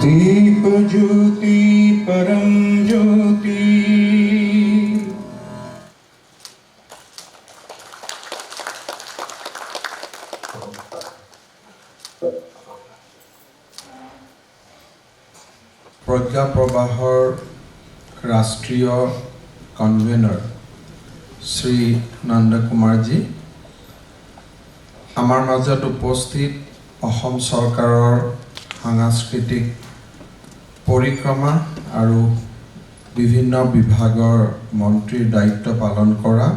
दीप ज्योति परम ज्योति प्रज्ञा प्रवाहर राष्ट्रीय कन्वेनर श्री नंद कुमार जी आमार मजत उपस्थित अहोम सरकाৰৰ सांस्कृतिक परिक्रमा और विभिन्न विभागर मंत्रीर दायित्व पालन करा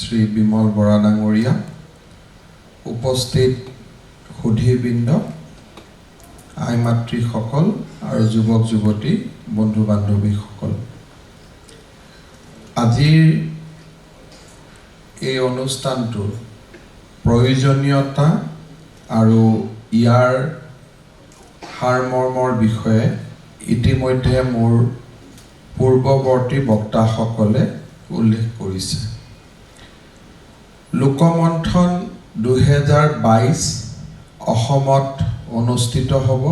श्री विमल बरा डांगरिया उपस्थित सुधीबृंद आई मातृसकल और युवक युवती बंधु बान्धवीसकल आजिर এই অনুষ্ঠানটোৰ প্ৰয়োজনীয়তা আৰু ইয়াৰ সাৰমৰ্মৰ বিষয়ে ইতিমধ্যে মোৰ পূৰ্বৱৰ্তী বক্তাসকলে উল্লেখ কৰিছে। লোকমন্থন 2022 অসমত অনুষ্ঠিত হ'ব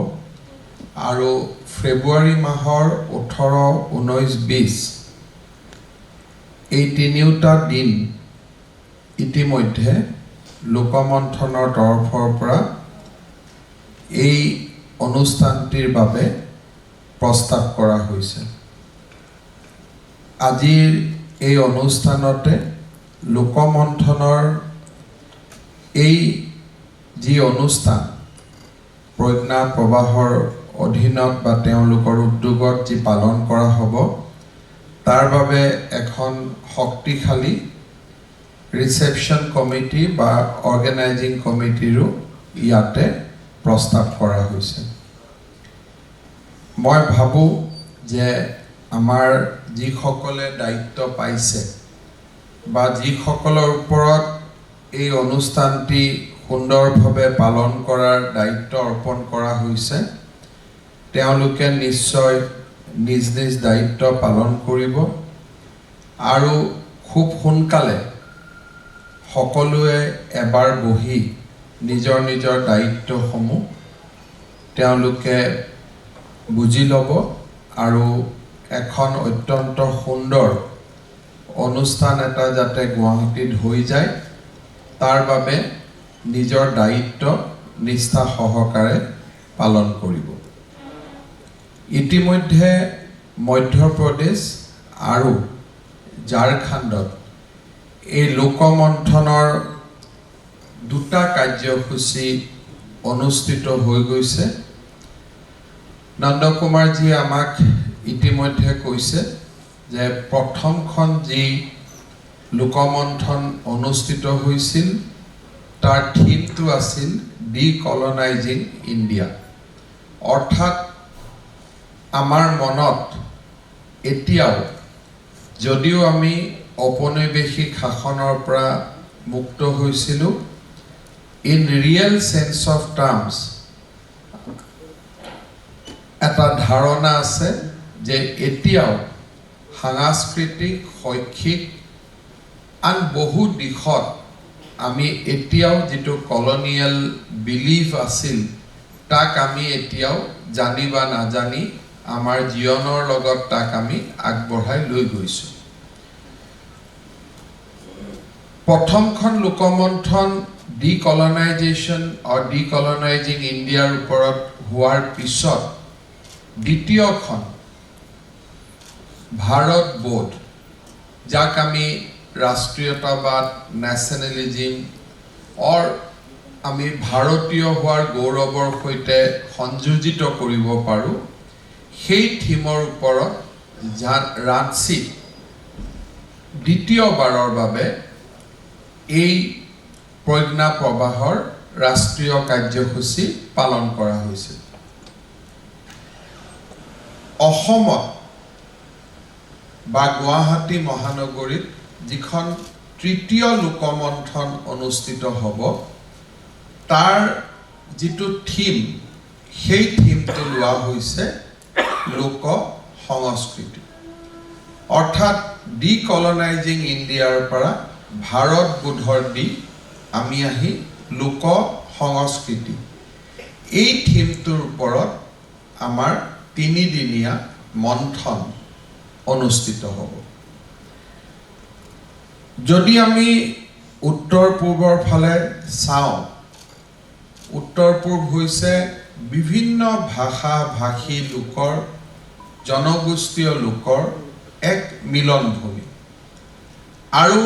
আৰু ফেব্ৰুৱাৰী মাহৰ 18, 19, 20 এই তিনিওটা দিন ইতিমধ্যে লোকমন্থনৰ তৰফৰ পৰা এই অনুষ্ঠানটিৰ বাবে প্ৰস্তাৱ কৰা হৈছে। আজিৰ এই অনুষ্ঠানতে লোকমন্থনৰ এই যি অনুষ্ঠান প্ৰজ্ঞা প্ৰবাহৰ অধীনত বা তেওঁলোকৰ উদ্যোগত যি পালন কৰা হ'ব তাৰ বাবে এখন শক্তিশালী ৰিসেপশন কমিটি বা অৰ্গেনাইজিং কমিটিৰো ইয়াতে প্ৰস্তাৱ কৰা হৈছে। মই ভাবো যে আমাৰ যিসকলে দায়িত্ব পাইছে বা যিসকলৰ ওপৰত এই অনুষ্ঠানটি সুন্দৰভাৱে পালন কৰাৰ দায়িত্ব অৰ্পণ কৰা হৈছে তেওঁলোকে নিশ্চয় নিজ নিজ দায়িত্ব পালন কৰিব আৰু খুব সোনকালে সকলোৱে এবাৰ বহি নিজৰ নিজৰ দায়িত্বসমূহ তেওঁলোকে বুজি ল'ব আৰু এখন অত্যন্ত সুন্দৰ অনুষ্ঠান এটা যাতে গুৱাহাটীত হৈ যায় তাৰ বাবে নিজৰ দায়িত্ব নিষ্ঠা সহকাৰে পালন কৰিব। ইতিমধ্যে মধ্যপ্ৰদেশ আৰু ঝাৰখণ্ডত এই লোকমন্থনৰ দুটা কাৰ্যসূচী অনুষ্ঠিত হৈ গৈছে। নন্দ কুমাৰজী আমাক ইতিমধ্যে কৈছে যে প্ৰথমখন যি লোকমন্থন অনুষ্ঠিত হৈছিল তাৰ থিমটো আছিল ডিকলনাইজিং ইণ্ডিয়া, অৰ্থাৎ আমাৰ মনত এতিয়াও যদিও আমি ঔপনিবেশিক শাসনৰ পৰা মুক্ত হৈছিলোঁ in real sense of terms এটা ধাৰণা আছে যে এতিয়াও সাংস্কৃতিক শৈক্ষিক আন বহু দিশত আমি এতিয়াও যিটো কলনিয়েল বিলিফ আছিল তাক আমি এতিয়াও জানি বা নাজানি আমাৰ জীৱনৰ লগত তাক আমি আগবঢ়াই লৈ গৈছোঁ। প্ৰথমখন লোকমন্থন ডিকলনাইজেশ্যন অৰ ডিকলনাইজিং ইণ্ডিয়াৰ ওপৰত হোৱাৰ পিছত দ্বিতীয়খন ভাৰত বোধ যাক আমি ৰাষ্ট্ৰীয়তাবাদ নেশ্যনেলিজিম অৰ আমি ভাৰতীয় হোৱাৰ গৌৰৱৰ সৈতে সংযোজিত কৰিব পাৰোঁ সেই থিমৰ ওপৰত ৰাঁচীত দ্বিতীয়বাৰৰ বাবে এই প্ৰজ্ঞা প্ৰবাহৰ ৰাষ্ট্ৰীয় কাৰ্যসূচী পালন কৰা হৈছিল। অসমত বা গুৱাহাটী মহানগৰীত যিখন তৃতীয় লোকমন্থন অনুষ্ঠিত হ'ব তাৰ যিটো থিম সেই থিমটো লোৱা হৈছে লোক সংস্কৃতি, অৰ্থাৎ ডিকলনাইজিং ইণ্ডিয়াৰ পৰা ভাৰত বোধৰ দি আমি আহি লোক সংস্কৃতি এই থিমটোৰ ওপৰত আমাৰ তিনিদিনীয়া মন্থন অনুষ্ঠিত হ'ব। যদি আমি উত্তৰ পূৰ্বৰ ফালে চাওঁ, উত্তৰ পূৰ্ব হৈছে বিভিন্ন ভাষা ভাষী লোকৰ, জনগোষ্ঠীয় লোকৰ এক মিলনভূমি। আৰু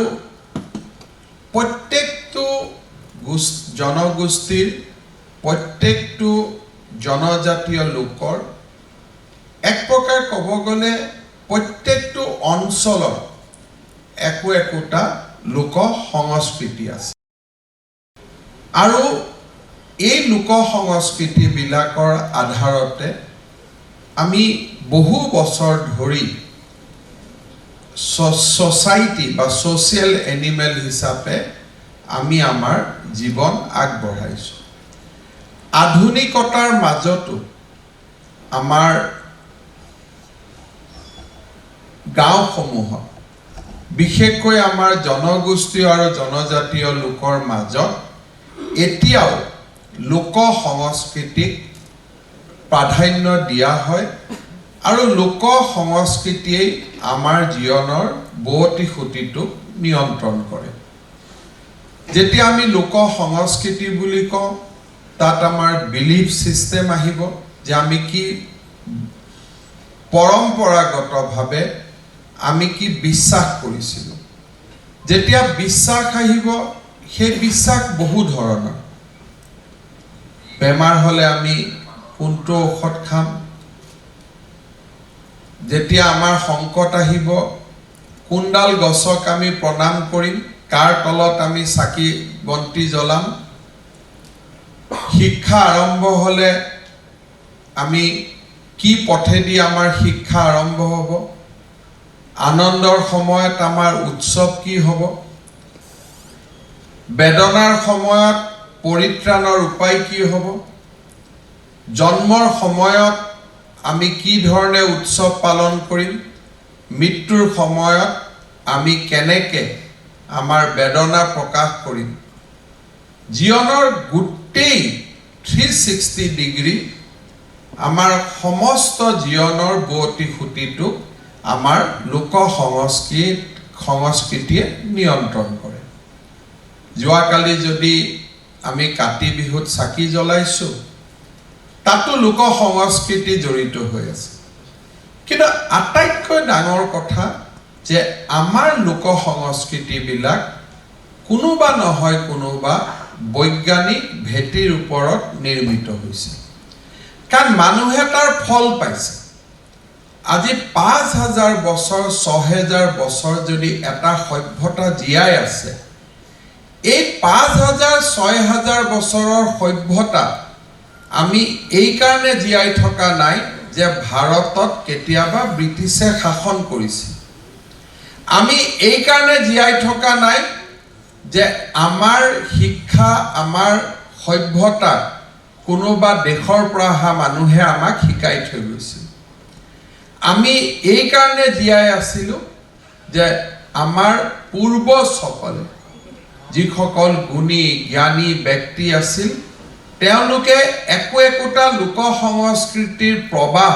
প্ৰত্যেকটো জনগোষ্ঠীৰ, প্ৰত্যেকটো জনজাতীয় লোকৰ এক প্ৰকাৰ ক'ব গ'লে প্ৰত্যেকটো অঞ্চলত একোটা লোক সংস্কৃতি আছে। আৰু এই লোক সংস্কৃতিবিলাকৰ আধাৰতে আমি বহু বছৰ ধৰি ছ'চাইটি বা ছ'চিয়েল এনিমেল হিচাপে আমি আমাৰ জীৱন আগবঢ়াইছোঁ। আধুনিকতাৰ মাজতো আমাৰ গাঁওসমূহত, বিশেষকৈ আমাৰ জনগোষ্ঠীয় আৰু জনজাতীয় লোকৰ মাজত এতিয়াও লোক সংস্কৃতিক প্ৰাধান্য দিয়া হয়। আৰু লোক সংস্কৃতিয়েই আমাৰ জীৱনৰ বোৱতী খুঁটিটোক নিয়ন্ত্ৰণ কৰে। যেতিয়া আমি লোক সংস্কৃতি বুলি কওঁ, তাত আমাৰ বিলিফ ছিষ্টেম আহিব যে আমি কি পৰম্পৰাগতভাৱে আমি কি বিশ্বাস কৰিছিলোঁ। যেতিয়া বিশ্বাস আহিব, সেই বিশ্বাস বহু ধৰণৰ। বেমাৰ হ'লে আমি কোনটো ঔষধ খাম, যেতিয়া আমাৰ সংকট আহিব কোনডাল গছক আমি প্ৰণাম কৰিম, কাৰ তলত আমি চাকি বন্তি জ্বলাম, শিক্ষা আৰম্ভ হ'লে আমি কি পথেদি আমাৰ শিক্ষা আৰম্ভ হ'ব, আনন্দৰ সময়ত আমাৰ উৎসৱ কি হ'ব, বেদনাৰ সময়ত পৰিত্ৰাণৰ উপায় কি হ'ব, জন্মৰ সময়ত আমি কি ধৰণে উৎসৱ পালন কৰিম, মৃত্যুৰ সময়ত আমি কেনেকৈ আমাৰ বেদনা প্ৰকাশ কৰিম। জীৱনৰ গোটেই 360 ডিগ্ৰী আমাৰ সমস্ত জীৱনৰ বোৱতী খুঁটিটোক আমাৰ লোক সংস্কৃতিয়ে নিয়ন্ত্ৰণ কৰে। যোৱাকালি যদি আমি কাতি বিহুত চাকি জ্বলাইছোঁ, তাতো লোক সংস্কৃতি জড়িত হৈ আছে। কিন্তু আটাইতকৈ ডাঙৰ কথা যে আমাৰ লোক সংস্কৃতিবিলাক কোনোবা নহয় কোনোবা বৈজ্ঞানিক ভেটিৰ ওপৰত নিৰ্মিত হৈছে। কাৰণ মানুহে তাৰ ফল পাইছে। আজি ৫,০০০ বছৰ ৬,০০০ বছৰ যদি এটা সভ্যতা জীয়াই আছে, এই ৫,০০০ ৬,০০০ বছৰৰ সভ্যতা আমি এই কাৰণে জীয়াই থকা নাই যে ভাৰতত কেতিয়াবা ব্ৰিটিছে শাসন কৰিছিল। আমি এই কাৰণে জীয়াই থকা নাই যে আমাৰ শিক্ষা, আমাৰ সভ্যতা কোনোবা দেশৰ পৰা অহা মানুহে আমাক শিকাই থৈ গৈছিল। আমি এই কাৰণে জীয়াই আছিলোঁ যে আমাৰ পূৰ্বজসকলে, যিসকল গুণী জ্ঞানী ব্যক্তি আছিল, তেওঁলোকে একোটা লোক সংস্কৃতিৰ প্ৰবাহ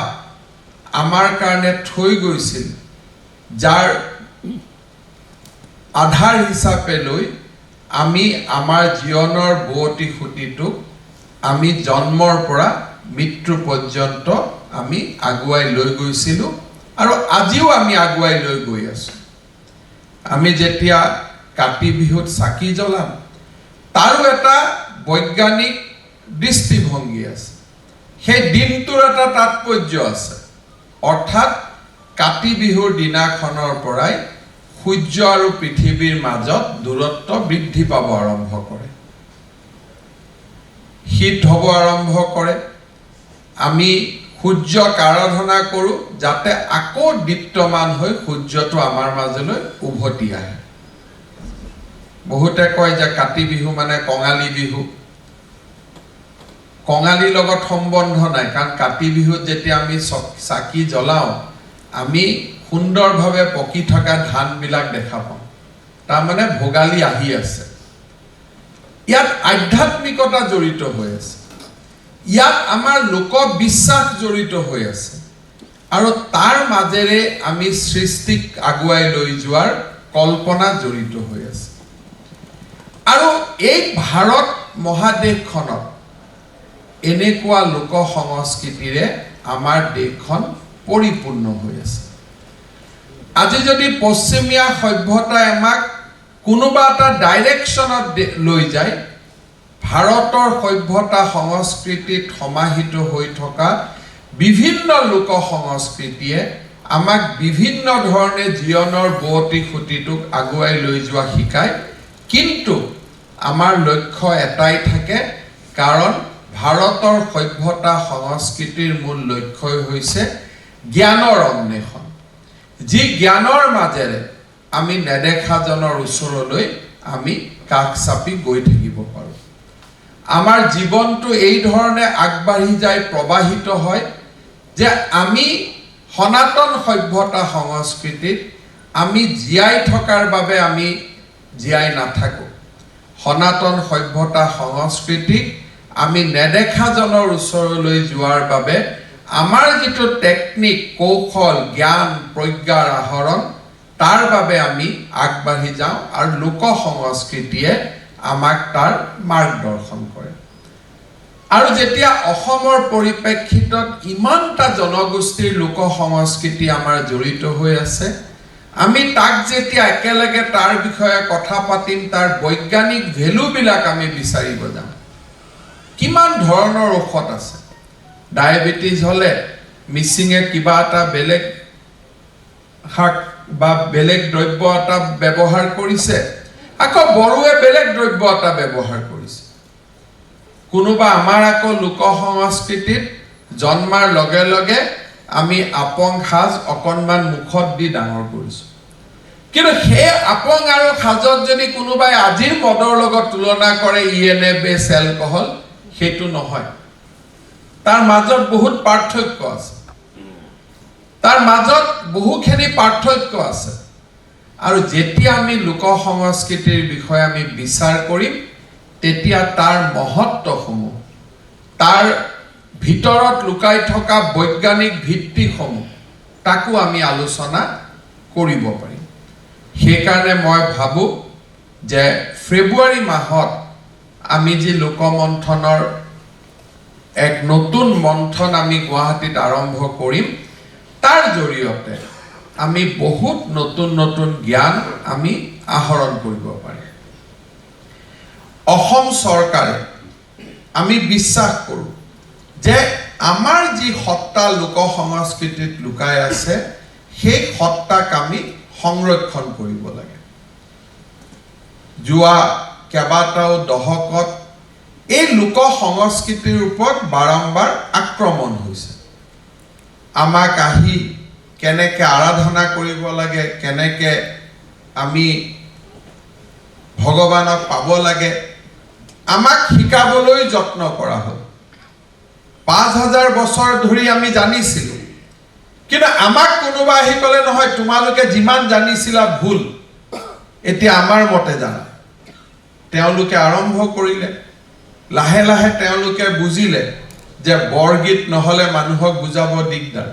আমাৰ কাৰণে থৈ গৈছিল, যাৰ আধাৰ হিচাপে লৈ আমি আমাৰ জীৱনৰ বোৱতী খুঁটিটোক আমি জন্মৰ পৰা মৃত্যু পৰ্যন্ত আমি আগুৱাই লৈ গৈছিলোঁ আৰু আজিও আমি আগুৱাই লৈ গৈ আছোঁ। আমি যেতিয়া কাতি বিহুত চাকি জ্বলাম, তাৰো এটা বৈজ্ঞানিক দৃষ্টিভংগী আছে। সেই দিনটোৰ এটা তাৎপৰ্য আছে। অৰ্থাৎ কাতি বিহুৰ দিনাখনৰ পৰাই সূৰ্য আৰু পৃথিৱীৰ মাজত দূৰত্ব বৃদ্ধি পাব আৰম্ভ কৰে, শীত হ'ব আৰম্ভ কৰে। আমি সূৰ্যক আৰাধনা কৰোঁ যাতে আকৌ দীপ্তমান হৈ সূৰ্যটো আমাৰ মাজলৈ উভতি আহে। বহুতে কয় যে কাতি বিহু মানে কঙালী বিহু। কঙালীৰ লগত সম্বন্ধ নাই, কাৰণ কাতি বিহুত যেতিয়া আমি চাকি জ্বলাওঁ, আমি সুন্দৰভাৱে পকি থকা ধানবিলাক দেখা পাওঁ। তাৰমানে ভোগালী আহি আছে। ইয়াত আধ্যাত্মিকতা জড়িত হৈ আছে, ইয়াত আমাৰ লোকবিশ্বাস জড়িত হৈ আছে। আৰু তাৰ মাজেৰে আমি সৃষ্টিক আগুৱাই লৈ যোৱাৰ কল্পনা জড়িত হৈ আছে আৰু এই ভাৰত মহাদেশখনত এনেকুৱা লোক সংস্কৃতিৰে আমাৰ দেশখন পৰিপূৰ্ণ হৈ আছে আজি যদি পশ্চিমীয়া সভ্যতাই আমাক কোনোবা এটা ডাইৰেকশ্যনত লৈ যায় ভাৰতৰ সভ্যতা সংস্কৃতিত সমাহিত হৈ থকা বিভিন্ন লোক সংস্কৃতিয়ে আমাক বিভিন্ন ধৰণে জীৱনৰ বুৱতী খুঁটিটোক আগুৱাই লৈ যোৱা শিকায় কিন্তু আমাৰ লক্ষ্য এটাই থাকে কাৰণ ভাৰতৰ সভ্যতা সংস্কৃতিৰ মূল লক্ষ্যই হৈছে জ্ঞানৰ অন্বেষণ যি জ্ঞানৰ মাজেৰে আমি নেদেখাজনৰ ওচৰলৈ আমি কাষ চাপি গৈ থাকিব পাৰোঁ আমাৰ জীৱনটো এই ধৰণে আগবাঢ়ি যায় প্ৰবাহিত হয় যে আমি সনাতন সভ্যতা সংস্কৃতিত আমি জীয়াই থকাৰ বাবে আমি জীয়াই নাথাকো সনাতন সভ্যতা সংস্কৃতিক আমি নেদেখাজনৰ ওচৰলৈ যোৱাৰ বাবে আমাৰ যিটো টেকনিক কৌশল জ্ঞান প্ৰজ্ঞাৰ আহৰণ তাৰ বাবে আমি আগবাঢ়ি যাওঁ আৰু লোক সংস্কৃতিয়ে আমাক তাৰ মাৰ্গদৰ্শন কৰে আৰু যেতিয়া অসমৰ পৰিপ্ৰেক্ষিতত ইমানটা জনগোষ্ঠীৰ লোক সংস্কৃতি আমাৰ জড়িত হৈ আছে আমি তাক যেতিয়া একেলগে তাৰ বিষয়ে কথা পাতিম তাৰ বৈজ্ঞানিক ভেলুবিলাক আমি বিচাৰিব যাম কিমান ধৰণৰ ঔষধ আছে ডায়েবেটিছ হলে মিচিঙে কিবা এটা বেলেগ শাক বা বেলেগ দ্ৰব্য এটা ব্যৱহাৰ কৰিছে আকৌ বড়োৱে বেলেগ দ্ৰব্য এটা ব্যৱহাৰ কৰিছে কোনোবা আমাৰ আকৌ লোক সংস্কৃতিত জন্মাৰ লগে লগে আমি আপং খাজ অকণমান মুখত দি ডাঙৰ কৰিছোঁ কিন্তু সেই আপং আৰু খাজত যদি কোনোবাই আজিৰ মদৰ লগত তুলনা কৰে ইএনএ বেছ এলকহল সেইটো নহয় তাৰ মাজত বহুত পাৰ্থক্য আছে তাৰ মাজত বহুখিনি পাৰ্থক্য আছে আৰু যেতিয়া আমি লোক সংস্কৃতিৰ বিষয়ে আমি বিচাৰ কৰিম তেতিয়া তাৰ মহত্বসমূহ তাৰ ভিতৰত লুকাই থকা বৈজ্ঞানিক ভিত্তিসমূহ তাকো আমি আলোচনা কৰিব পাৰিম সেইকাৰণে মই ভাবোঁ যে ফেব্ৰুৱাৰী মাহত আমি যি লোকমন্থনৰ এক নতুন মন্থন আমি গুৱাহাটীত আৰম্ভ কৰিম তাৰ জৰিয়তে আমি বহুত নতুন নতুন জ্ঞান আমি আহৰণ কৰিব পাৰিম অসম চৰকাৰে আমি বিশ্বাস কৰোঁ যে আমাৰ যি সত্তা লোক সংস্কৃতিত লুকাই আছে সেই সত্তাক আমি সংৰক্ষণ কৰিব লাগে যোৱা কেইবাটাও দশকত এই লোক সংস্কৃতিৰ ওপৰত বাৰম্বাৰ আক্ৰমণ হৈছে আমাক আহি কেনেকৈ আৰাধনা কৰিব লাগে কেনেকৈ আমি ভগৱানক পাব লাগে আমাক শিকাবলৈ যত্ন কৰা হ'ল 5000 বছৰ ধৰি আমি জানিছিলোঁ কিন্তু আমাক কোনোবা আহি ক'লে নহয় তোমালোকে যিমান জানিছিলা ভুল এতিয়া আমাৰ মতে জানা তেওঁলোকে আৰম্ভ কৰিলে লাহে লাহে তেওঁলোকে বুজিলে যে বৰগীত নহলে মানুহক বুজাব দিগদাৰ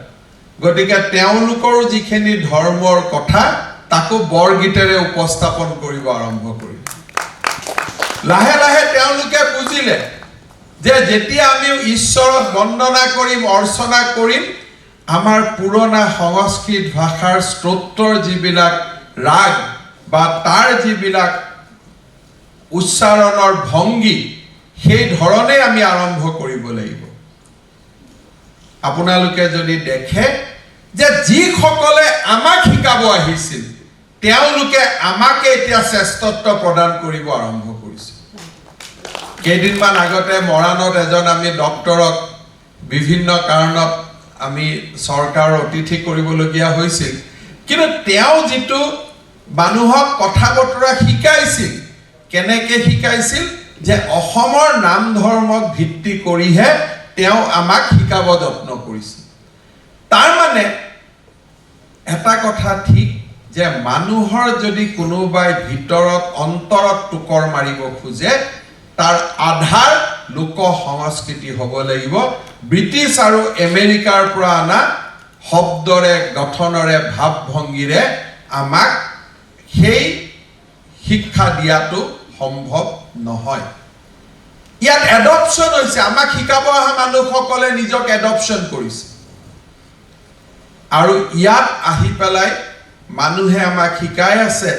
গতিকে তেওঁলোকৰ যিখিনি ধৰ্মৰ কথা তাকো বৰগীতেৰে উপস্থাপন কৰিব আৰম্ভ কৰিলে লাহে লাহে তেওঁলোকে বুজিলে যে যেতিয়া আমি ঈশ্বৰক বন্দনা কৰিম অৰ্চনা কৰিম আমাৰ পুৰণা সংস্কৃত ভাষাৰ স্তোত্ৰৰ যিবিলাক ৰাগ বা তাৰ যিবিলাক উচ্চাৰণৰ ভংগী সেই ধৰণে আমি আৰম্ভ কৰিব লাগিব আপোনালোকে যদি দেখে যে যিসকলে আমাক শিকাব আহিছিল তেওঁলোকে আমাকে এতিয়া শ্ৰেষ্ঠত্ব প্ৰদান কৰিব আৰম্ভ কৰিছে কেইদিনমান আগতে মৰাণত এজন আমি ডক্টৰক বিভিন্ন কাৰণত আমি চৰকাৰৰ অতিথি কৰিবলগীয়া হৈছিল কিন্তু তেওঁ যিটো মানুহক কথা বতৰা শিকাইছিল কেনেকৈ শিকাইছিল যে অসমৰ নাম ধৰ্মক ভিত্তি কৰিহে তেওঁ আমাক শিকাব যত্ন কৰিছিল তাৰ মানে এটা কথা ঠিক যে মানুহৰ যদি কোনোবাই ভিতৰত অন্তৰত টুকৰ মাৰিব খোজে তাৰ আধাৰ লোক সংস্কৃতি হ'ব লাগিব ব্ৰিটিছ আৰু আমেৰিকাৰ পৰা অনা শব্দৰে গঠনৰে ভাৱ ভংগীৰে আমাক সেই শিক্ষা দিয়াটো সম্ভৱ নহয় ইয়াত এডপশন হৈছে আমাক শিকাব অহা মানুহসকলে নিজক এডপশন কৰিছে আৰু ইয়াত আহি পেলাই মানুহে আমাক শিকাই আছে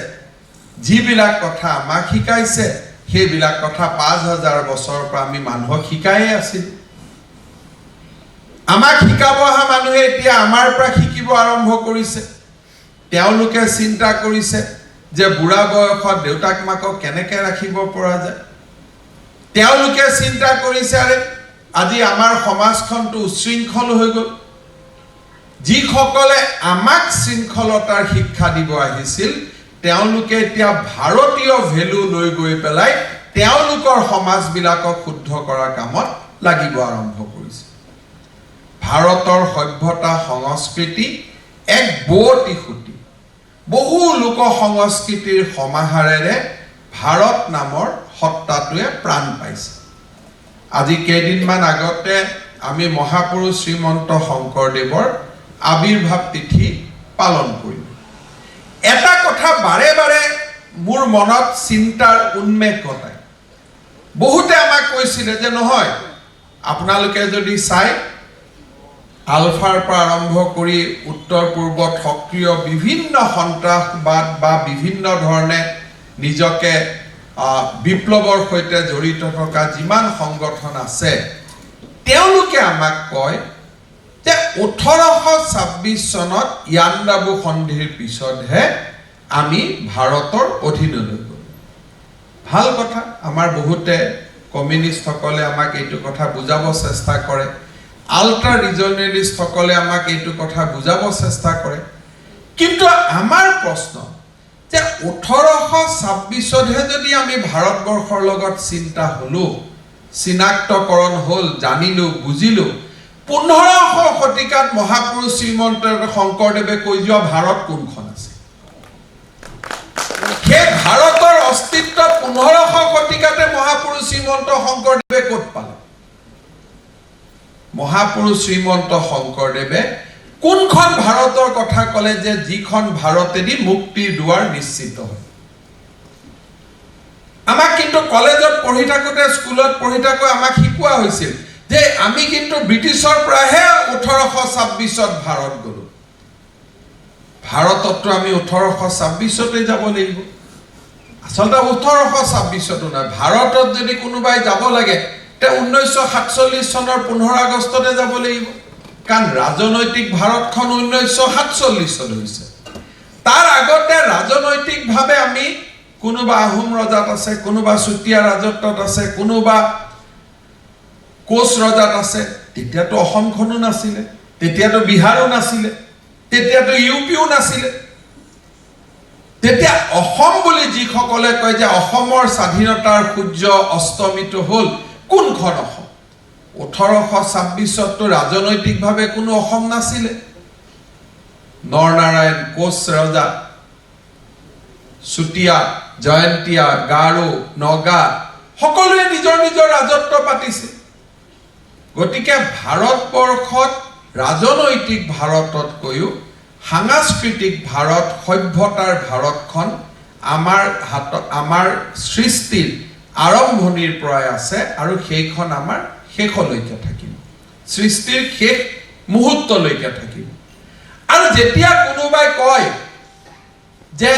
যিবিলাক কথা আমাক শিকাইছে সেইবিলাক কথা 5000 বছৰৰ পৰা আমি মানুহক শিকাই আছিল আমাক শিকাব অহা মানুহে এতিয়া আমাৰ পৰা শিকিব আৰম্ভ কৰিছে তেওঁলোকে চিন্তা কৰিছে যে বুঢ়া বয়সত দেউতাক মাকক কেনেকৈ ৰাখিব পৰা যায় তেওঁলোকে চিন্তা কৰিছে আৰে আজি আমাৰ সমাজখনটো উশৃংখল হৈ গ'ল যিসকলে আমাক শৃংখলতাৰ শিক্ষা দিব আহিছিল তেওঁলোকে এতিয়া ভাৰতীয় ভেলু লৈ গৈ পেলাই তেওঁলোকৰ সমাজবিলাকক শুদ্ধ কৰাৰ কামত লাগিব আৰম্ভ কৰিছে ভাৰতৰ সভ্যতা সংস্কৃতি এক বৌতি খুঁটি বহু লোক সংস্কৃতিৰ সমাহাৰেৰে ভাৰত নামৰ সত্তাটোৱে প্ৰাণ পাইছে আজি কেইদিনমান আগতে আমি মহাপুৰুষ শ্ৰীমন্ত শংকৰদেৱৰ আবিৰ্ভাৱ তিথি পালন কৰিলোঁ এটা কথা বাৰে বাৰে মোৰ মনত চিন্তাৰ উন্মেষ ঘটায় বহুতে আমাক কৈছিলে যে নহয় আপোনালোকে যদি চাই আলফাৰ পৰা আৰম্ভ কৰি উত্তৰ পূৰ্বত সক্ৰিয় বিভিন্ন সন্ত্ৰাসবাদ বা বিভিন্ন ধৰণে নিজকে বিপ্লৱৰ সৈতে জড়িত থকা যিমান সংগঠন আছে তেওঁলোকে আমাক কয় যে 1826 চনত ইয়াণ্ডাবু সন্ধিৰ পিছতহে আমি ভাৰতৰ অধীনলৈ গ'লো ভাল কথা আমাৰ বহুতে কমিউনিষ্টসকলে আমাক এইটো কথা বুজাব চেষ্টা কৰে আল্ট্ৰা ৰিজনেলিষ্টসকলে আমাক এইটো কথা বুজাব চেষ্টা কৰে কিন্তু আমাৰ প্ৰশ্ন যে 1826তহে যদি আমি ভাৰতবৰ্ষৰ লগত চিন্তা হলো চিনাক্তকৰণ হ'ল জানিলো বুজিলো 1500 শতিকাত মহাপুৰুষ শ্ৰীমন্ত শংকৰদেৱে কৈ যোৱা ভাৰত কোনখন আছে সেই ভাৰতৰ অস্তিত্ব 1500 শতিকাতে মহাপুৰুষ শ্ৰীমন্ত শংকৰদেৱে ক'ত পালে মহাপুৰুষ শ্ৰীমন্ত শংকৰদেৱে কোনখন ভাৰতৰ কথা ক'লে যে যিখন ভাৰতেদি মুক্তিৰ দুৱাৰ নিশ্চিত হয় আমাক কিন্তু কলেজত পঢ়ি থাকোতে স্কুলত পঢ়ি থাকোতে আমাক শিকোৱা হৈছিল যে আমি কিন্তু ব্ৰিটিছৰ পৰাহে 1826ত ভাৰত গলো ভাৰততো আমি 1826তে যাব লাগিব আচলতে 1826তো না ভাৰতত যদি কোনোবাই যাব লাগে তে 1947 চনৰ 15 আগষ্টতে যাব লাগিব কাৰণ ৰাজনৈতিক ভাৰতখন 1947 হৈছে তাৰ আগতে ৰাজনৈতিকভাৱে আমি কোনোবা আহোম ৰজাত আছে কোনোবা চুতীয়া ৰাজত্বত আছে কোনোবা কোচ ৰজাত আছে তেতিয়াতো অসমখনো নাছিলে তেতিয়াতো বিহাৰো নাছিলে তেতিয়াতো ইউপিও নাছিলে তেতিয়া অসম বুলি যিসকলে কয় যে অসমৰ স্বাধীনতাৰ সূৰ্য অস্তমিত হ'ল কোনখন অসম 1826ততো ৰাজনৈতিকভাৱে কোনো অসম নাছিলে নৰনাৰায়ণ কোচ ৰজা চুতীয়া জয়ন্তীয়া গাৰো নগা সকলোৱে নিজৰ নিজৰ ৰাজত্ব পাতিছিল গতিকে ভাৰতবৰ্ষত ৰাজনৈতিক ভাৰততকৈও সাংস্কৃতিক ভাৰত সভ্যতাৰ ভাৰতখন আমাৰ সৃষ্টিৰ আৰম্ভণিৰ পৰাই আছে আৰু সেইখন আমাৰ শেষলৈকে থাকিব সৃষ্টিৰ শেষ মুহূৰ্তলৈকে থাকিব আৰু যেতিয়া কোনোবাই কয় যে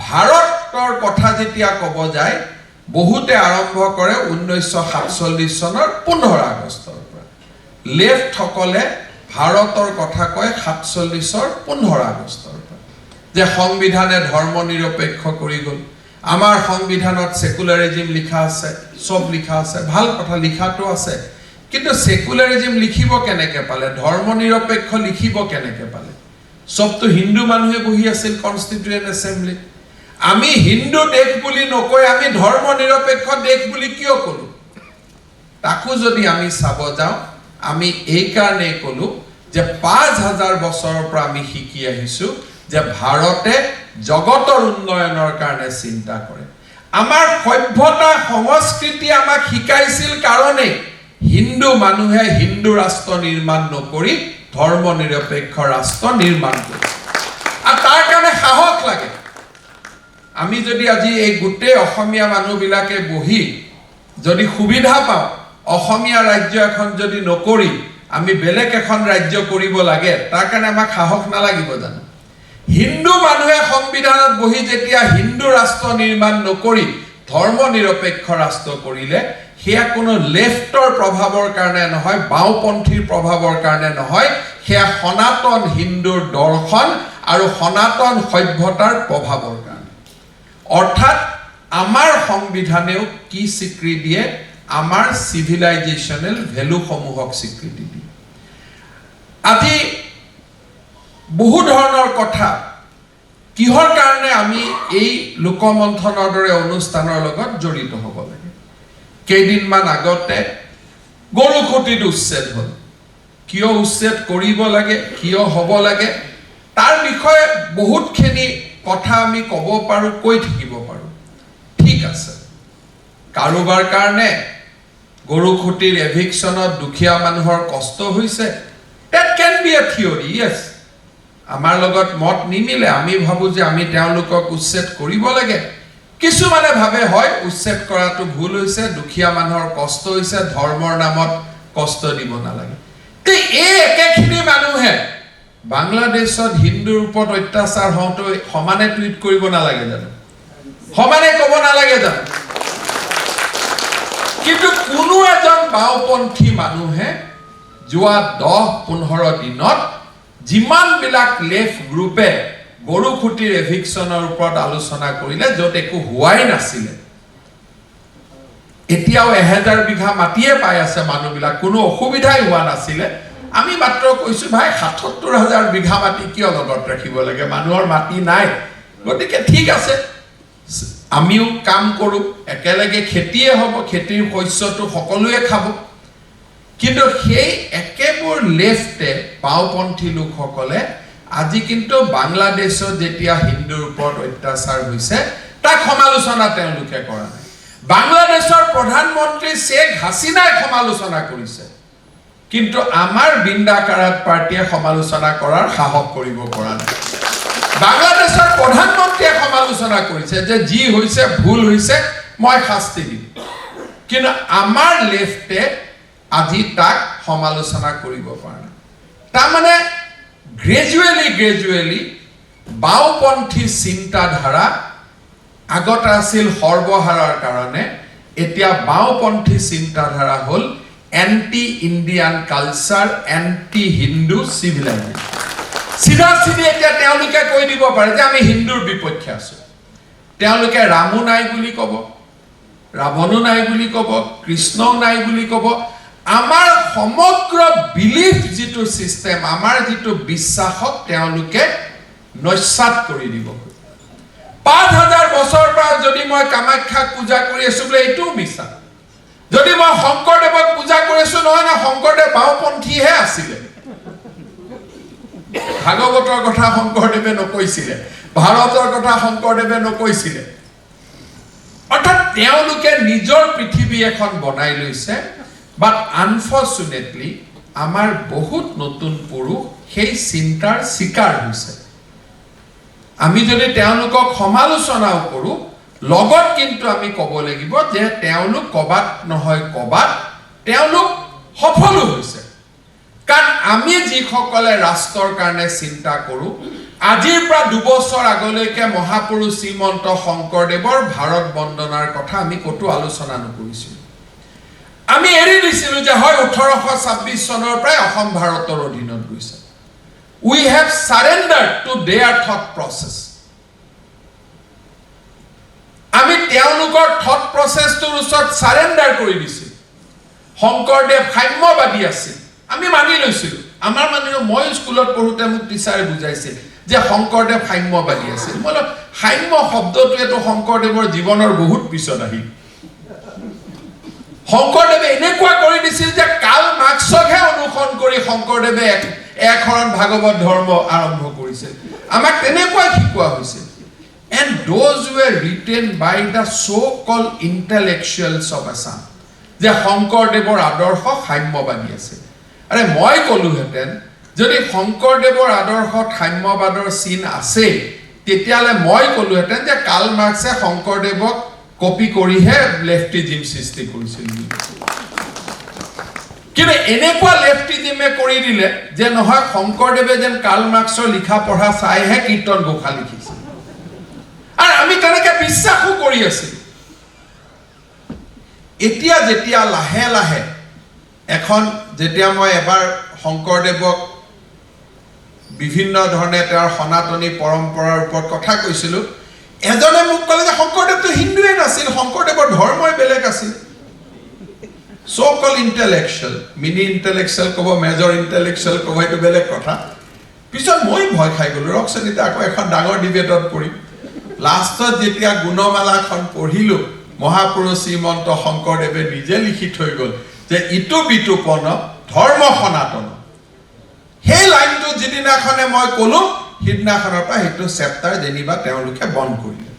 ভাৰতৰ কথা যেতিয়া ক'ব যায় বহুতে আৰম্ভ কৰে 1947 চনৰ 15 আগষ্টৰ পৰা লেফ্ট সকলে ভাৰতৰ কথা কয় 47ৰ 15 আগষ্টৰ পৰা যে সংবিধানে ধৰ্ম নিৰপেক্ষ কৰি গ'ল আমাৰ সংবিধানত সেকুলাৰিজম লিখা আছে সব লিখা আছে ভাল কথা লিখাটো আছে কিন্তু সেকুলাৰিজম লিখিব কেনেকৈ পালে ধৰ্ম নিৰপেক্ষ লিখিব কেনেকৈ পালে সবটো হিন্দু মানুহে বহি আছিল কনস্টিটিউয়েন্ট এছেম্বলি আমি হিন্দু দেশ বুলি নকৈ আমি ধৰ্ম নিৰপেক্ষ দেশ বুলি কিয় কলো তাকো যদি আমি চাব যাওঁ আমি এই কাৰণে কলো যে 5000 বছৰৰ পৰা আমি শিকি আহিছো যে ভাৰতে জগতৰ উন্নয়নৰ কাৰণে চিন্তা কৰে আমাৰ সভ্যতা সংস্কৃতি আমাক শিকাইছিল কাৰণে হিন্দু মানুহে হিন্দু ৰাষ্ট্ৰ নিৰ্মাণ নকৰি ধৰ্ম নিৰপেক্ষ ৰাষ্ট্ৰ নিৰ্মাণ কৰিছে আৰু তাৰ কাৰণে সাহস লাগে আমি যদি আজি এই গোটেই অসমীয়া মানুহবিলাকে বহি যদি সুবিধা পাওঁ অসমীয়া ৰাজ্য এখন যদি নকৰি আমি বেলেগ এখন ৰাজ্য কৰিব লাগে তাৰ কাৰণে আমাক সাহস নালাগিব জানো হিন্দু মানুহে সংবিধানত বহি যেতিয়া হিন্দু ৰাষ্ট্ৰ নিৰ্মাণ নকৰি ধৰ্ম নিৰপেক্ষ ৰাষ্ট্ৰ কৰিলে সেয়া কোনো লেফটৰ প্ৰভাৱৰ কাৰণে নহয় বাওপন্থীৰ প্ৰভাৱৰ কাৰণে নহয় সেয়া সনাতন হিন্দুৰ দৰ্শন আৰু সনাতন সভ্যতাৰ প্ৰভাৱৰ কাৰণে অৰ্থাৎ আমাৰ সংবিধানেও কি স্বীকৃতি দিয়ে আমাৰ চিভিলাইজেশ্যনেল ভ্যালুসমূহক স্বীকৃতি দিয়ে আজি বহু ধৰণৰ কথা কিহৰ কাৰণে আমি এই লোকমন্থনৰ দৰে অনুষ্ঠানৰ লগত জড়িত হ'ব লাগে কেইদিনমান আগতে গৰুখুটিত উচ্ছেদ হ'ল কিয় উচ্ছেদ কৰিব লাগে কিয় হ'ব লাগে তাৰ বিষয়ে বহুতখিনি কথা আমি ক'ব পাৰোঁ কৈ থাকিব পাৰোঁ ঠিক আছে কাৰোবাৰ কাৰণে গৰুখুটিৰ এভিকশ্যনত দুখীয়া মানুহৰ কষ্ট হৈছে that can be a theory yes আমাৰ লগত মত নিমিলে আমি ভাবো যে আমি তেওঁলোকক উচ্ছেদ কৰিব লাগে কিছুমানে ভাবে হয় উচ্ছেদ কৰাটো ভুল হৈছে দুখীয়া মানুহৰ কষ্ট হৈছে ধৰ্মৰ নামত কষ্ট দিব নালাগে তে এই একেখিনি মানুহে বাংলাদেশত হিন্দুৰ ওপৰত অত্যাচাৰ হওঁতে সমানে টুইট কৰিব নালাগে জানো সমানে ক'ব নালাগে জানো কিন্তু কোনো এজন বাওপন্থী মানুহে যোৱা 10-15 দিনত যিমান বিলাক লেফট গ্ৰুপে গৰুখুটিৰ এভিকশ্যনৰ ওপৰত আলোচনা কৰিলে য'ত একো হোৱাই নাছিলে এতিয়াও 1000 বিঘা মাটিয়ে পাই আছে মানুহবিলাক কোনো অসুবিধাই হোৱা নাছিলে আমি মাত্ৰ কৈছো ভাই 77000 বিঘা মাটি কিয় লগত ৰাখিব লাগে মানুহৰ মাটি নাই গতিকে ঠিক আছে আমিও কাম কৰো একেলগে খেতিয়ে হ'ব খেতিৰ শস্যটো সকলোৱে খাব কিন্তু সেই একেবোৰ লেফটে বাওপন্থী লোকসকলে আজি কিন্তু বাংলাদেশত যেতিয়া হিন্দুৰ ওপৰত অত্যাচাৰ হৈছে তাক সমালোচনা তেওঁলোকে কৰা নাই বাংলাদেশৰ প্ৰধানমন্ত্ৰী শেখ হাসিনাই সমালোচনা কৰিছে কিন্তু আমাৰ বিন্দাকাৰাত পাৰ্টিয়ে সমালোচনা কৰাৰ সাহস কৰিব পৰা নাই বাংলাদেশৰ প্ৰধানমন্ত্ৰীয়ে সমালোচনা কৰিছে যে যি হৈছে ভুল হৈছে মই শাস্তি দিম কিন্তু আমাৰ লেফটে আজি তাক সমালোচনা কৰিব পৰা নাই তাৰমানে গ্ৰেজুৱেলি বাওপন্থী চিন্তাধাৰা আগতে আছিল সৰ্বহাৰাৰ কাৰণে এতিয়া বাওপন্থী চিন্তাধাৰা হ'ল anti Indian culture anti Hindu civilisation সিধা সিধি এতিয়া তেওঁলোকে কৈ দিব পাৰে যে আমি হিন্দুৰ বিপক্ষে আছো তেওঁলোকে ৰামো নাই বুলি ক'ব ৰাৱণো নাই বুলি ক'ব কৃষ্ণও নাই বুলি ক'ব আমাৰ সমগ্ৰ বিলিফ যিটো সিস্টেম আমাৰ যিটো বিশ্বাসক তেওঁলোকে নস্যাৎ কৰি দিব 5000 বছৰ পৰা যদি মই কামাখ্যাক পূজা কৰি আছো বলে এইটো মিছা যদি মই শংকৰদেৱক পূজা কৰিছো নহয় না শংকৰদেৱ বাওপন্থীহে আছিল ভাগৱতৰ কথা শংকৰদেৱে নকৈছিলে ভাৰতৰ কথা শংকৰদেৱে নকৈছিলে অৰ্থাৎ তেওঁলোকে নিজৰ পৃথিৱী এখন বনাই লৈছে বাট আনফৰচুনেটলি আমাৰ বহুত নতুন পুৰুষ সেই চিন্তাৰ শিকাৰ হৈছে আমি যদি তেওঁলোকক সমালোচনাও কৰো লগত কিন্তু আমি ক'ব লাগিব যে তেওঁলোক কবাত নহয় কবাত তেওঁলোক সফল হৈছে কাৰণ আমি যিসকলে ৰাষ্ট্ৰৰ কাৰণে চিন্তা কৰো আজিৰ পৰা 2 বছৰ আগলৈকে মহাপুৰুষ শ্ৰীমন্ত শংকৰদেৱৰ ভাৰত বন্দনাৰ কথা আমি কতো আলোচনা নকৰিছিলো আমি এৰি দিছিলো যে হয় 1826 চনৰ পৰা অসম ভাৰতৰ অধীনত গৈছে we have surrendered to their thought process আমি তেওঁলোকৰ thought process টোৰ ওচৰত সাৰেন্ডাৰ কৰি দিছিল শংকৰদেৱ সাম্যবাদী আছিল আমি মানি লৈছিলো আমাৰ মানুহ মই স্কুলত পঢ়োতে মোক টিচাৰে বুজাইছিল যে শংকৰদেৱ সাম্যবাদী আছিল মানে সাম্য শব্দটোৱেটো শংকৰদেৱৰ জীৱনৰ বহুত পিছত আহিল শংকৰদেৱে এনেকুৱা কৰি দিছিল যে কাল মাৰ্ক্সকহে অনুসৰণ কৰি শংকৰদেৱে একশৰণ ভাগৱত ধৰ্ম আৰম্ভ কৰিছিল আমাক তেনেকুৱা শিকোৱা হৈছিল and those were written by the so-called intellectuals of Assam যে শংকৰদেৱৰ আদৰ্শ সাম্যবাদী আছিল আৰে মই কলো হেতেন যদি শংকৰদেৱৰ আদৰ্শত সাম্যবাদৰ চিন আছে তেতিয়ালে মই কলোহেঁতেন যে কাৰ্ল মাৰ্ক্সে শংকৰদেৱক কপি কৰিহে লেফটিজিম সৃষ্টি কৰিছিল কিন্তু এনেকুৱা লেফটিজিমে কৰি দিলে যে নহয় শংকৰদেৱে যেন কাৰ্ল মাৰ্ক্সৰ লিখা পঢ়া চাইহে কীৰ্তন ঘোষা লিখিছে আৰু আমি তেনেকৈ বিশ্বাসো কৰি আছিলোঁ এতিয়া যেতিয়া লাহে লাহে এখন যেতিয়া মই এবাৰ শংকৰদেৱক বিভিন্ন ধৰণে তেওঁৰ সনাতনী পৰম্পৰাৰ ওপৰত কথা কৈছিলোঁ এজনে মোক ক'লে যে শংকৰদেৱটো হিন্দুৱে নাছিল শংকৰদেৱৰ ধৰ্মই বেলেগ আছিল so called intellectual mini intellectual ক'ব মেজৰ intellectual ক'ব এইটো বেলেগ কথা পিছত মই ভয় খাই গ'লো ৰকচোন এতিয়া আকৌ এখন ডাঙৰ ডিবেটত পৰিম লাষ্টত যেতিয়া গুণমালাখন পঢ়িলোঁ মহাপুৰুষ শ্ৰীমন্ত শংকৰদেৱে নিজে লিখি থৈ গ'ল যে ইটো বিতুপন ধৰ্ম সনাতন সেই লাইনটো যিদিনাখনে মই ক'লো সিদিনাখনৰ পৰা সেইটো চেপ্টাৰ যেনিবা তেওঁলোকে বন্ধ কৰিলে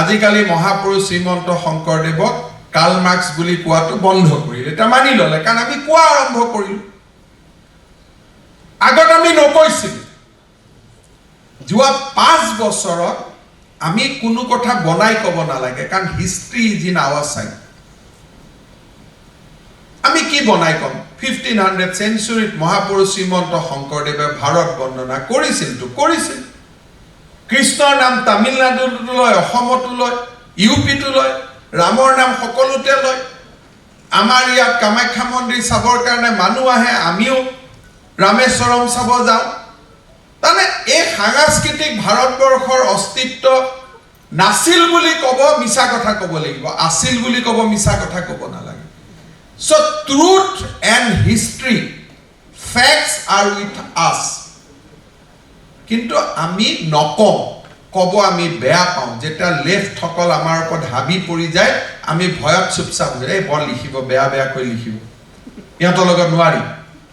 আজিকালি মহাপুৰুষ শ্ৰীমন্ত শংকৰদেৱক কাৰ্ল মাৰ্ক্স বুলি কোৱাটো বন্ধ কৰিলে এটা মানি ল'লে কাৰণ আমি কোৱা আৰম্ভ কৰিলোঁ আগত আমি নকৈছিলোঁ যোৱা 5 বছৰত আমি কোনো কথা বনাই ক'ব নালাগে কাৰণ history is in our side আমি কি বনাই ক'ম 1500 চেঞ্চুৰীত মহাপুৰুষ শ্ৰীমন্ত শংকৰদেৱে ভাৰত বন্দনা কৰিছিল কৃষ্ণৰ নাম তামিলনাডুতো লয় অসমতো লয় ইউপিতো লয় ৰামৰ নাম সকলোতে লয় আমাৰ ইয়াত কামাখ্যা মন্দিৰ চাবৰ কাৰণে মানুহ আহে আমিও ৰামেশ্বৰম চাব যাওঁ মানে এই সাংস্কৃতিক ভাৰতবৰ্ষৰ অস্তিত্ব নাছিল বুলি ক'ব মিছা কথা ক'ব লাগিব আছিল বুলি ক'ব মিছা কথা ক'ব নালাগে so truth and history facts are with us কিন্তু আমি নকওঁ ক'ব আমি বেয়া পাওঁ যেটা লেফট সকল আমাৰ ওপৰত হাবি পৰি যায় আমি ভয়ত চুপচাপ হৈ এই বৰ লিখিব বেয়া বেয়া কৈ লিখিব ইহঁতৰ লগত নোৱাৰি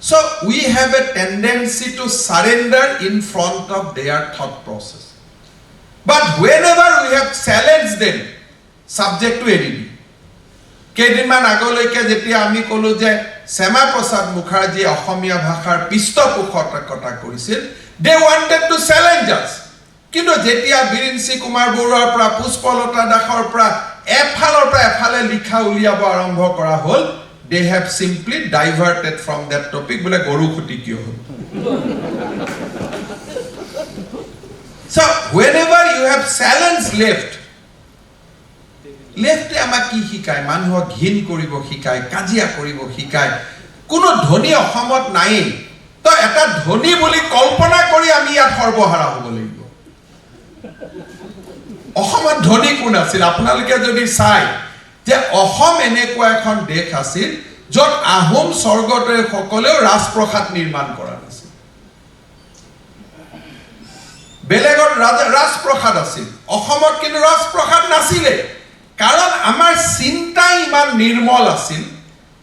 so we have a tendency to surrender in front of their thought process but whenever we have challenged them subject to edit কেইদিনমান আগলৈকে যেতিয়া আমি ক'লো যে শ্যামা প্ৰসাদ মুখাৰ্জী অসমীয়া ভাষাৰ পৃষ্ঠপোষকতা কৰিছিল they wanted to challenge us কিন্তু যেতিয়া বিৰিঞ্চি কুমাৰ বৰুৱাৰ পৰা পুষ্পলতা দাসৰ পৰা এফালৰ পৰা এফালে লিখা উলিয়াব আৰম্ভ কৰা হ'ল they have simply diverted from that topic বোলে গৰু খুটি কিয় হ'ল so whenever you have challenged left আমাক কি শিকায় মানুহক ঘিন কৰিব শিকায় কাজিয়া কৰিব শিকায় কোনো ধনী অসমত নাই তো এটা ধনী বুলি কল্পনা কৰি আমি ইয়াত সৰ্বহাৰা হ'ব লাগিব অসমত ধনী কোন আছিল আপোনালোকে যদি চাই যে অসম এনেকুৱা এখন দেশ আছিল য'ত আহোম স্বৰ্গদেউ সকলেও ৰাজপ্ৰসাদ নিৰ্মাণ কৰা নাছিল বেলেগৰ ৰাজপ্ৰসাদ আছিল অসমত কিন্তু ৰাজপ্ৰসাদ নাছিলে কাৰণ আমাৰ চিন্তা ইমান নিৰ্মল আছিল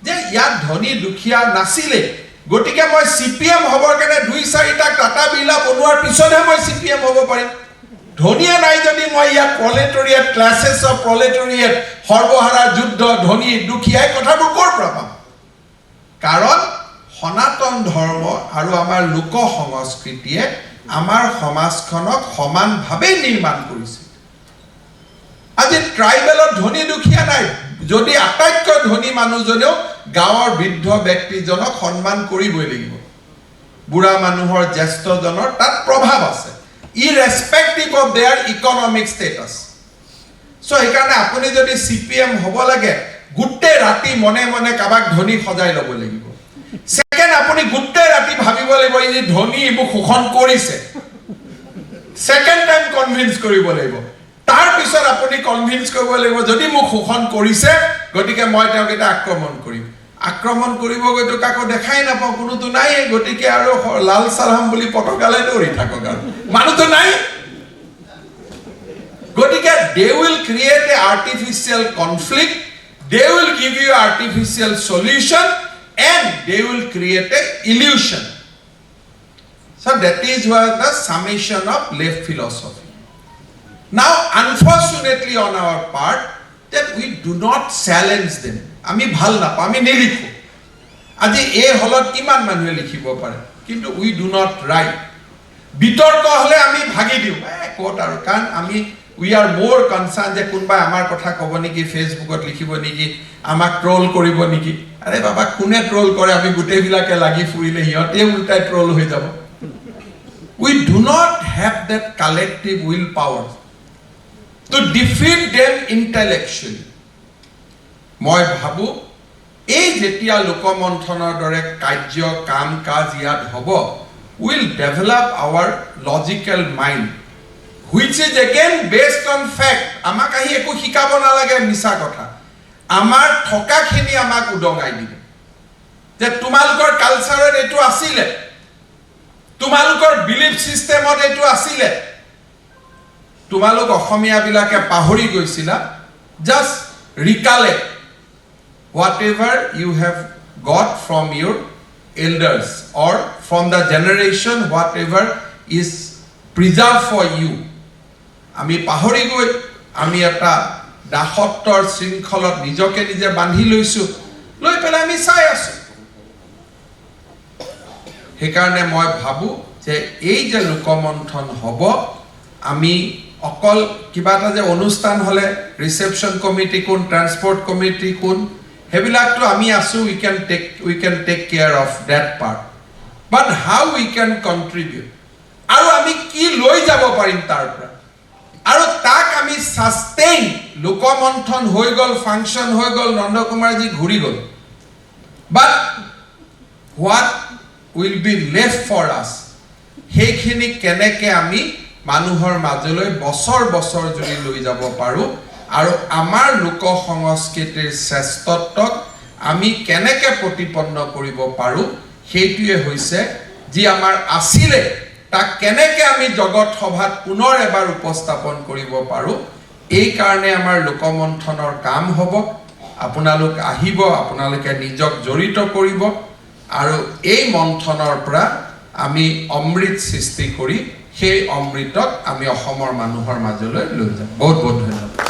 যে ইয়াত ধনী দুখীয়া নাছিলে গতিকে মই সিপিএম হ'বৰ কাৰণে 2-4টা টাটা বিলা বনোৱাৰ পিছতহে মই সিপিএম হ'ব পাৰিম ধনীয়ে নাই যদি মই ইয়াত প্ৰলেটৰিয়েট ক্লাছেছ অফ প্ৰলেটৰিয়েট সৰ্বহাৰা যুদ্ধ ধনী দুখীয়াই কথাবোৰ ক'ৰ পৰা পাম কাৰণ সনাতন ধৰ্ম আৰু আমাৰ লোক সংস্কৃতিয়ে আমাৰ সমাজখনক সমানভাৱে নিৰ্মাণ কৰিছে আজি ট্ৰাইবেলত ধনী দুখীয়া নাই যদি আটাইতকৈ ধনী মানুহজনেও গাঁৱৰ বৃদ্ধ ব্যক্তিজনক সন্মান কৰিবই লাগিব বুঢ়া মানুহৰ জ্যেষ্ঠজনৰ তাত প্ৰভাৱ আছে irrespective of their economic status so সেইকাৰণে আপুনি যদি সিপিএম হ'ব লাগে গুটে ৰাতি মনে মনে কাবাক ধনী সজাই ল'ব লাগিব সেকেন্ড আপুনি গুটে ৰাতি ভাবিব লাগিব এই ধনী ইবু শোষণ কৰিছে সেকেন্ড টাইম কনভিন্স কৰিব লাগিব তাৰ পিছত আপুনি কনভিন্স কৰিব লাগিব যদি মোক শোষণ কৰিছে গতিকে মই তেওঁক এটা আক্ৰমণ কৰিব গৈতো কাকো দেখাই নাপাওঁ কোনোতো নাই গতিকে আৰু লাল সালাম বুলি পতকালে দৌৰি থাকক আৰু মানুহতো নাই গতিকে they will create a artificial conflict they will give you artificial solution and they will create a illusion so that is where the summation of left philosophy now unfortunately on our part that we do not challenge them আমি ভাল নাপাওঁ আমি নিলিখো আজি এই হলত কিমান মানুহে লিখিব পাৰে কিন্তু উই ডু নট ৰাইট বিতৰ্ক হলে আমি ভাগি দিওঁ ক'ত আৰু কাৰণ আমি উই আৰ মোৰ কনচাৰ্ণ যে কোনোবাই আমাৰ কথা ক'ব নেকি ফেচবুকত লিখিব নেকি আমাক ট্ৰল কৰিব নেকি আৰে বাবা কোনে ট্ৰল কৰে আমি গোটেইবিলাকে লাগি ফুৰিলে সিহঁতে উল্টাই ট্ৰল হৈ যাব we do not have that collective willpower to defeat them intellectually মই ভাবো এই যেতিয়া লোকমন্থনৰ দৰে কাৰ্য কাম কাজ ইয়াত হ'ব will develop our logical mind which is again based on fact আমাক আহি একো শিকাব নালাগে মিছা কথা আমাৰ ঠকাখিনি আমাক উদঙাই দিব যে তোমালোকৰ কালচাৰত এটো আছিলে তোমালোকৰ বিলিফ সিস্টেমত এটো আছিলে তোমালোক অসমীয়া বিলাকে পাহৰি গৈছিলা just recollect whatever you have got from your elders or from the generation whatever is preserved for you আমি পাহৰি গৈ আমি এটা দাসত্বৰ শৃংখলত নিজকে নিজে বান্ধি লৈছো লৈ পেলাই আমি চাই আছো সেইকাৰণে মই ভাবো যে এই যে লোকমন্থন হ'ব আমি অকল কিবা এটা যে অনুষ্ঠান হলে ৰিসেপশন কমিটি কোন ট্ৰান্সপোৰ্ট কমিটি কোন হেবিলাকটো আমি আছো we can take care of that part but how we can contribute আৰু আমি কি লৈ যাব পাৰিম তাৰ পৰা আৰু তাক আমি সাস্টেইন লোকমন্থন হৈ গল ফাংচন হৈ গল নন্দকুমাৰজি ঘূৰি গল but what will be left for us সেইখিনি কেনেকে আমি মানুহৰ মাজলৈ বছৰ বছৰ জুৰি লৈ যাব পাৰো আৰু আমাৰ লোক সংস্কৃতিৰ শ্ৰেষ্ঠত্বক আমি কেনেকে প্ৰতিপন্ন কৰিব পাৰো সেইটোৱে হৈছে যি আমাৰ আছিলে তাক কেনেকে আমি জগত সভাত পুনৰ এবাৰ উপস্থাপন কৰিব পাৰো এই কাৰণে আমাৰ লোকমন্থনৰ কাম হ'ব আপোনালোক আহিব আপোনালোকে নিজক জড়িত কৰিব আৰু এই মন্থনৰ পৰা আমি অমৃত সৃষ্টি কৰি সেই অমৃতক আমি অসমৰ মানুহৰ মাজলৈ লৈ যাম বহুত বহুত ধন্যবাদ